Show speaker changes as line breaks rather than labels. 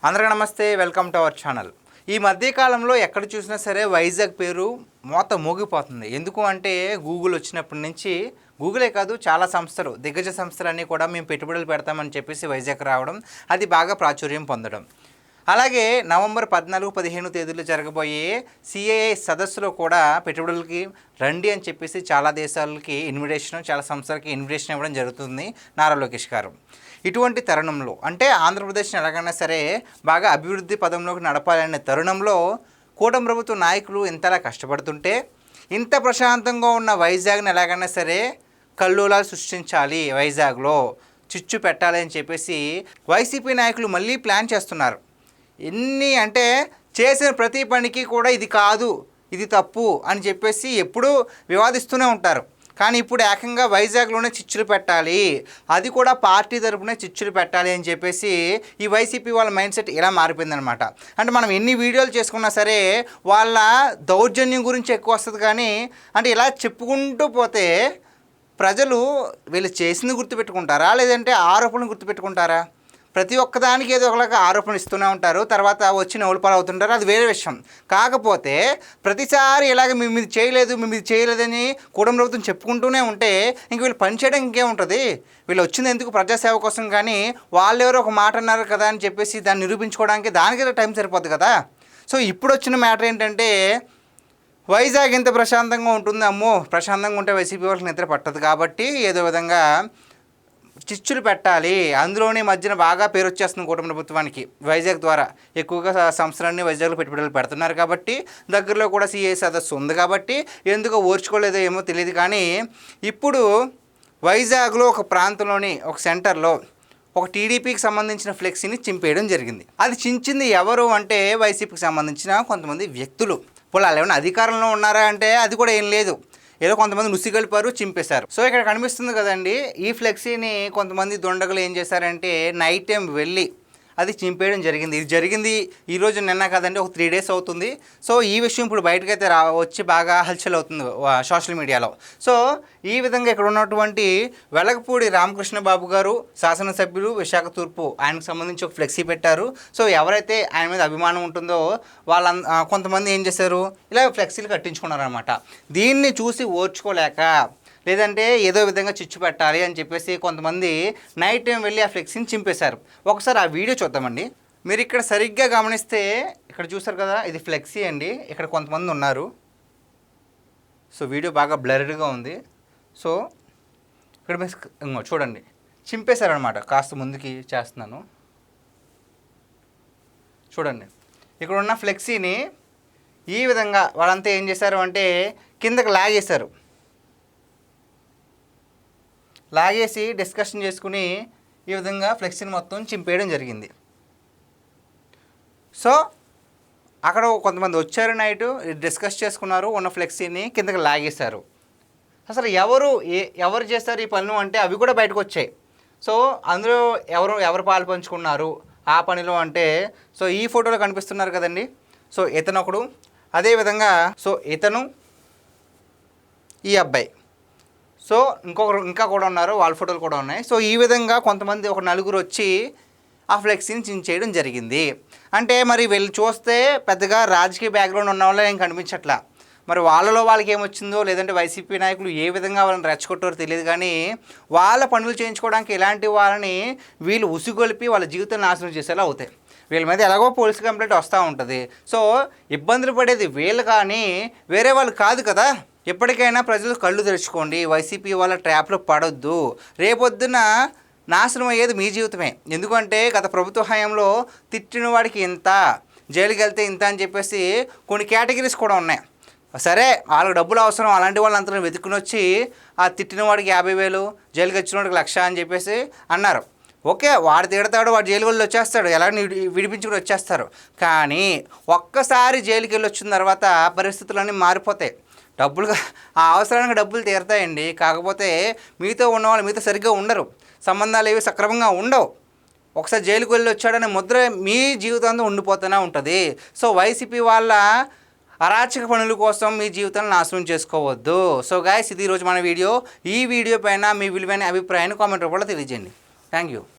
అందరికీ నమస్తే, welcome to our channel. ఈ మధ్యకాలంలో ఎక్కడ చూసినా సరే వైజాగ్ పేరు మొత్తం మోగిపోతుంది. ఎందుకు అంటే గూగుల్ వచ్చినప్పటి నుంచి, గూగులే కాదు చాలా సంస్థలు, దిగ్గజ సంస్థలన్నీ కూడా మేము పెట్టుబడులు పెడతామని చెప్పేసి వైజాగ్ రావడం, అది బాగా ప్రాచుర్యం పొందడం. అలాగే నవంబర్ 14-15 తేదీలో జరగబోయే సిఏఏ సదస్సులో కూడా పెట్టుబడులకి రండి అని చెప్పేసి చాలా దేశాలకి ఇన్విటేషన్, చాలా సంస్థలకి ఇన్విటేషన్ ఇవ్వడం జరుగుతుంది నారా లోకేష్ గారు. ఇటువంటి తరుణంలో అంటే ఆంధ్రప్రదేశ్ని ఎలాగైనా సరే బాగా అభివృద్ధి పదంలోకి నడపాలనే తరుణంలో కూటమి ప్రభుత్వ నాయకులు ఇంతలా కష్టపడుతుంటే, ఇంత ప్రశాంతంగా ఉన్న వైజాగ్ని ఎలాగైనా సరే కల్లోలాలు సృష్టించాలి, వైజాగ్లో చిచ్చు పెట్టాలి అని చెప్పేసి వైసీపీ నాయకులు మళ్ళీ ప్లాన్ చేస్తున్నారు. ఎన్ని అంటే చేసిన ప్రతి పనికి కూడా ఇది కాదు, ఇది తప్పు అని చెప్పేసి ఎప్పుడూ వివాదిస్తూనే ఉంటారు. కానీ ఇప్పుడు ఏకంగా వైజాగ్లోనే చిచ్చులు పెట్టాలి, అది కూడా పార్టీ తరపునే చిచ్చులు పెట్టాలి అని చెప్పేసి ఈ వైసీపీ వాళ్ళ మైండ్ సెట్ ఇలా మారిపోయిందనమాట. అంటే మనం ఎన్ని వీడియోలు చేసుకున్నా సరే వాళ్ళ దౌర్జన్యం గురించి ఎక్కువ వస్తుంది. కానీ అంటే ఇలా చెప్పుకుంటూ పోతే ప్రజలు వీళ్ళు చేసింది గుర్తుపెట్టుకుంటారా, లేదంటే ఆరోపణలు గుర్తుపెట్టుకుంటారా? ప్రతి ఒక్కదానికి ఏదో ఒకలాగా ఆరోపణలు ఇస్తూనే ఉంటారు, తర్వాత వచ్చి నవ్వులపాలు అవుతుంటారు, అది వేరే విషయం. కాకపోతే ప్రతిసారి ఇలాగ మేము ఇది చేయలేదు, మేము ఇది చేయలేదని కూటమి ప్రభుత్వం చెప్పుకుంటూనే ఉంటే ఇంక వీళ్ళు పనిచేయడం ఇంకేముంటుంది? వీళ్ళు వచ్చింది ఎందుకు? ప్రజాసేవ కోసం. కానీ వాళ్ళు ఎవరో ఒక మాట అన్నారు కదా అని చెప్పేసి దాన్ని నిరూపించుకోవడానికి దానికి టైం సరిపోద్ది కదా. సో ఇప్పుడు వచ్చిన మ్యాటర్ ఏంటంటే, వైజాగ్ ఎంత ప్రశాంతంగా ఉంటుంది, అమ్మో ప్రశాంతంగా ఉంటే వైసీపీ వాళ్ళకి నిద్ర పట్టదు, కాబట్టి ఏదో విధంగా చిచ్చులు పెట్టాలి. అందులోనే మధ్యన బాగా పేరు వచ్చేస్తుంది కూటమి ప్రభుత్వానికి వైజాగ్ ద్వారా. ఎక్కువగా సంస్థలన్నీ వైజాగ్లో పెట్టుబడులు పెడుతున్నారు కాబట్టి, దగ్గరలో కూడా సిఏ సదస్సు ఉంది కాబట్టి ఎందుకో ఓర్చుకోలేదో ఏమో తెలియదు. కానీ ఇప్పుడు వైజాగ్లో ఒక ప్రాంతంలోని ఒక సెంటర్లో ఒక టీడీపీకి సంబంధించిన ఫ్లెక్సీని చింపేయడం జరిగింది. అది చించింది ఎవరు అంటే వైసీపీకి సంబంధించిన కొంతమంది వ్యక్తులు. వాళ్ళు ఏమైనా అధికారంలో ఉన్నారా అంటే అది కూడా ఏం లేదు, ఏదో కొంతమంది నుసిగలిపారు, చింపేశారు. సో ఇక్కడ కనిపిస్తుంది కదండి, ఈ ఫ్లెక్సీని కొంతమంది దొండగలు ఏం చేశారంటే నైట్ టైం వెళ్ళి అది చింపేయడం జరిగింది. ఇది జరిగింది ఈరోజు నిన్న కాదండి, ఒక 3 days అవుతుంది. సో ఈ విషయం ఇప్పుడు బయటకైతే వచ్చి బాగా హల్చల్ అవుతుంది సోషల్ మీడియాలో. సో ఈ విధంగా ఇక్కడ ఉన్నటువంటి వెలగపూడి రామకృష్ణ బాబు గారు, శాసనసభ్యులు విశాఖ తూర్పు, ఆయనకు సంబంధించి ఒక ఫ్లెక్సీ పెట్టారు. సో ఎవరైతే ఆయన మీద అభిమానం ఉంటుందో వాళ్ళ కొంతమంది ఏం చేశారు, ఇలా ఫ్లెక్సీలు కట్టించుకున్నారనమాట. దీన్ని చూసి ఓర్చుకోలేక, లేదంటే ఏదో విధంగా చిచ్చు పెట్టాలి అని చెప్పేసి కొంతమంది నైట్ టైం వెళ్ళి ఆ ఫ్లెక్సీని చింపేశారు. ఒకసారి ఆ వీడియో చూద్దామండి. మీరు ఇక్కడ సరిగ్గా గమనిస్తే ఇక్కడ చూసారు కదా, ఇది ఫ్లెక్సీ అండి. ఇక్కడ కొంతమంది ఉన్నారు. సో వీడియో బాగా బ్లర్డ్గా ఉంది. సో ఇక్కడ చూడండి, చింపేశారనమాట. కాస్త ముందుకి చేస్తున్నాను చూడండి. ఇక్కడ ఉన్న ఫ్లెక్సీని ఈ విధంగా వాళ్ళంతా ఏం చేశారు అంటే కిందకి లాగేశారు. లాగేసి డిస్కషన్ చేసుకుని ఈ విధంగా ఫ్లెక్సీని మొత్తం చింపేయడం జరిగింది. సో అక్కడ కొంతమంది వచ్చారు, నైటు డిస్కస్ చేసుకున్నారు, ఉన్న ఫ్లెక్సీని కిందకి లాగేశారు. అసలు ఎవరు చేస్తారు ఈ పనులు అంటే అవి కూడా బయటకు వచ్చాయి. సో అందులో ఎవరు పాలు పంచుకున్నారు ఆ పనిలో అంటే, సో ఈ ఫోటోలో కనిపిస్తున్నారు కదండి. సో ఇతను ఒకడు, అదేవిధంగా సో ఇతను, ఈ అబ్బాయి, సో ఇంకా కూడా ఉన్నారు, వాళ్ళ ఫోటోలు కూడా ఉన్నాయి. సో ఈ విధంగా కొంతమంది ఒక నలుగురు వచ్చి ఆ ఫ్లెక్సీని చించేయడం జరిగింది. అంటే మరి వీళ్ళు చూస్తే పెద్దగా రాజకీయ బ్యాక్గ్రౌండ్ ఉన్న వాళ్ళే ఏం కనిపించట్లా. మరి వాళ్ళలో వాళ్ళకి ఏమొచ్చిందో, లేదంటే వైసీపీ నాయకులు ఏ విధంగా వాళ్ళని రెచ్చగొట్టారో తెలియదు. కానీ వాళ్ళ పనులు చేయించుకోవడానికి ఇలాంటి వాళ్ళని వీళ్ళు ఉసిగొలిపి వాళ్ళ జీవితం నాశనం చేసేలా అవుతాయి. వీళ్ళ మీద ఎలాగో పోలీస్ కంప్లైంట్ వస్తూ ఉంటుంది. సో ఇబ్బందులు పడేది వీళ్ళు కానీ వేరే వాళ్ళు కాదు కదా. ఎప్పటికైనా ప్రజలు కళ్ళు తెరుచుకోండి, వైసీపీ వాళ్ళ ట్రాప్లో పడొద్దు. రేపొద్దున నాశనం అయ్యేది మీ జీవితమే. ఎందుకంటే గత ప్రభుత్వ హయాంలో తిట్టిన వాడికి ఇంత, జైలుకి వెళ్తే ఇంత అని చెప్పేసి కొన్ని కేటగిరీస్ కూడా ఉన్నాయి. సరే వాళ్ళకి డబ్బులు అవసరం, అలాంటి వాళ్ళంతా వెతుక్కుని వచ్చి ఆ తిట్టిన వాడికి 50,000, జైలుకి వచ్చిన వాడికి 1,00,000 అని చెప్పేసి అన్నారు. ఓకే, వాడు తిడతాడు, వాడు జైలు వెళ్ళి వచ్చేస్తాడు, ఎలా విడిపించుకుని వచ్చేస్తారు. కానీ ఒక్కసారి జైలుకి వెళ్ళి వచ్చిన తర్వాత పరిస్థితులన్నీ మారిపోతాయి. డబ్బులుగా ఆ అవసరానికి డబ్బులు తీరుతాయండి. కాకపోతే మీతో ఉన్నవాళ్ళు మీతో సరిగ్గా ఉండరు, సంబంధాలు ఏవి సక్రమంగా ఉండవు. ఒకసారి జైలుకు వెళ్ళి వచ్చాడనే ముద్ర మీ జీవితంలో ఉండిపోతూనే ఉంటుంది. సో వైసీపీ వాళ్ళ అరాచక పనుల కోసం మీ జీవితాన్ని నాశనం చేసుకోవద్దు. సో గైస్, ఇది ఈరోజు మన వీడియో. ఈ వీడియో పైన మీ విలువైన అభిప్రాయాన్ని కామెంట్ రూపంలో తెలియజేయండి. Thank you.